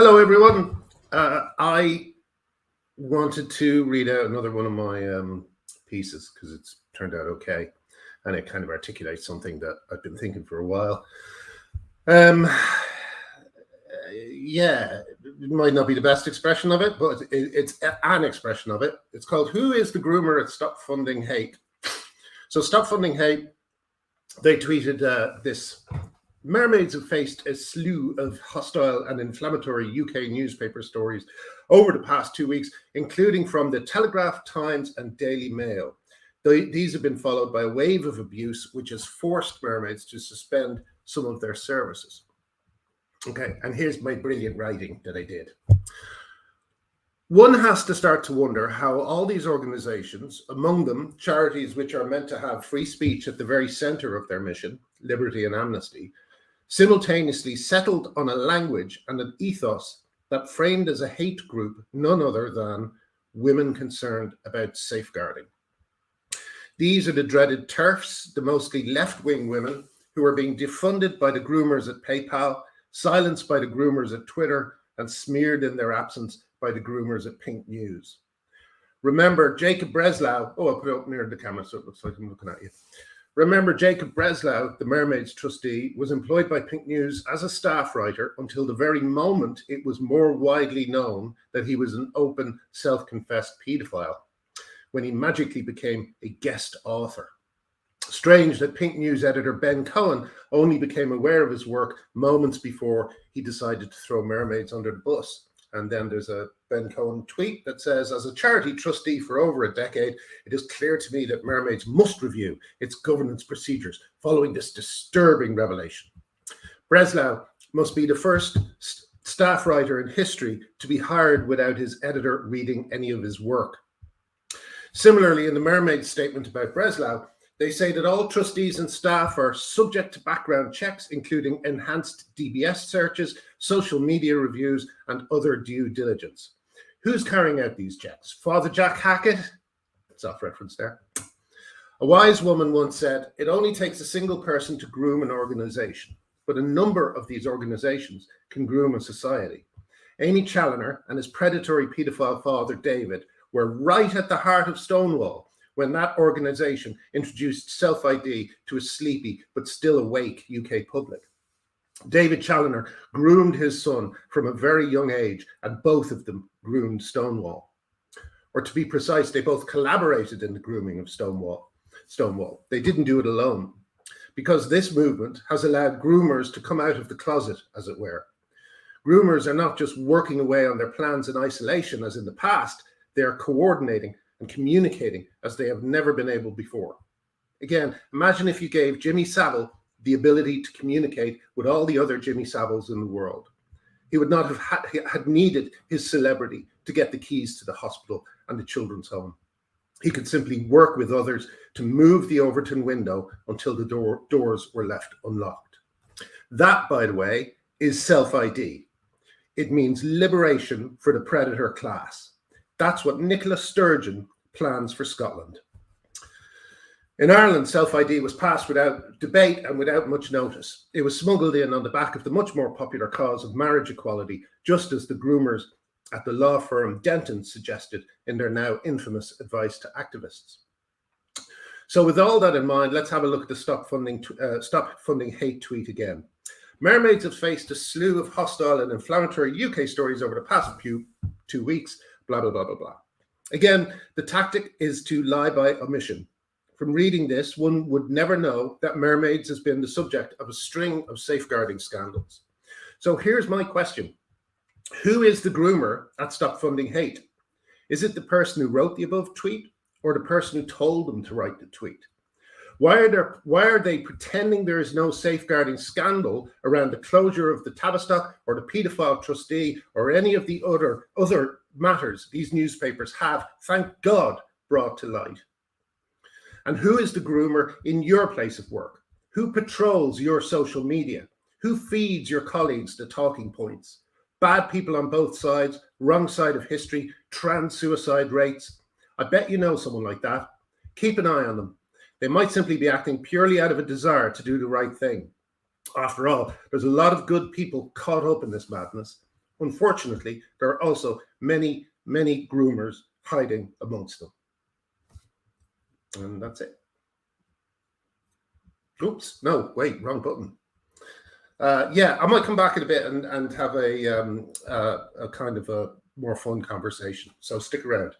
Hello, everyone. I wanted to read out another one of my pieces because it's turned out okay, and it kind of articulates something that I've been thinking for a while. Yeah, it might not be the best expression of it, but it's an expression of it. It's called "Who is the Groomer at Stop Funding Hate?" So, Stop Funding Hate, they tweeted this. Mermaids have faced a slew of hostile and inflammatory UK newspaper stories over the past 2 weeks, including from the Telegraph, Times and Daily Mail. These have been followed by a wave of abuse, which has forced mermaids to suspend some of their services. Okay, and here's my brilliant writing that I did. One has to start to wonder how all these organizations, among them charities which are meant to have free speech at the very center of their mission, liberty and amnesty, simultaneously settled on a language and an ethos that framed as a hate group none other than women concerned about safeguarding. These are the dreaded TERFs, the mostly left-wing women who are being defunded by the groomers at PayPal, silenced by the groomers at Twitter, and smeared in their absence by the groomers at Pink News. Remember Jacob Breslau. Oh, I'll put it up near the camera so it looks like I'm looking at you. Remember, Jacob Breslau, the Mermaids trustee, was employed by Pink News as a staff writer until the very moment it was more widely known that he was an open, self-confessed paedophile, when he magically became a guest author. Strange that Pink News editor Ben Cohen only became aware of his work moments before he decided to throw Mermaids under the bus. And then there's a Ben Cohen tweet that says, as a charity trustee for over a decade, it is clear to me that Mermaids must review its governance procedures following this disturbing revelation. Breslau must be the first staff writer in history to be hired without his editor reading any of his work. Similarly, in the Mermaids statement about Breslau, they say that all trustees and staff are subject to background checks, including enhanced DBS searches, social media reviews, and other due diligence. Who's carrying out these checks? Father Jack Hackett? Self-reference there. A wise woman once said, it only takes a single person to groom an organization, but a number of these organizations can groom a society. Amy Challoner and his predatory paedophile father, David, were right at the heart of Stonewall when that organization introduced self-ID to a sleepy but still awake UK public. David Challoner groomed his son from a very young age, and both of them groomed Stonewall. Or to be precise, they both collaborated in the grooming of Stonewall. They didn't do it alone, because this movement has allowed groomers to come out of the closet, as it were. Groomers are not just working away on their plans in isolation, as in the past, they are coordinating and communicating as they have never been able before. Again, imagine if you gave Jimmy Savile the ability to communicate with all the other Jimmy Saviles in the world. He would not have had needed his celebrity to get the keys to the hospital and the children's home. He could simply work with others to move the Overton window until the doors were left unlocked. That, by the way, is self-ID. It means liberation for the predator class. That's what Nicola Sturgeon plans for Scotland. In Ireland, self-ID was passed without debate and without much notice. It was smuggled in on the back of the much more popular cause of marriage equality, just as the groomers at the law firm Denton suggested in their now infamous advice to activists. So with all that in mind, let's have a look at the Stop Funding Hate tweet again. Mermaids have faced a slew of hostile and inflammatory UK stories over the past 2 weeks, blah, blah, blah, blah, blah. Again, the tactic is to lie by omission. From reading this, one would never know that Mermaids has been the subject of a string of safeguarding scandals. So here's my question. Who is the groomer at Stop Funding Hate? Is it the person who wrote the above tweet or the person who told them to write the tweet? Why are they pretending there is no safeguarding scandal around the closure of the Tavistock or the paedophile trustee or any of the other matters these newspapers have, thank God, brought to light? And who is the groomer in your place of work? Who patrols your social media? Who feeds your colleagues the talking points? Bad people on both sides, wrong side of history, trans suicide rates. I bet you know someone like that. Keep an eye on them. They might simply be acting purely out of a desire to do the right thing. After all, there's a lot of good people caught up in this madness. Unfortunately, there are also many, many groomers hiding amongst them. And that's it. Oops, no, wait, wrong button. Yeah, I might come back in a bit and have a kind of a more fun conversation. So stick around.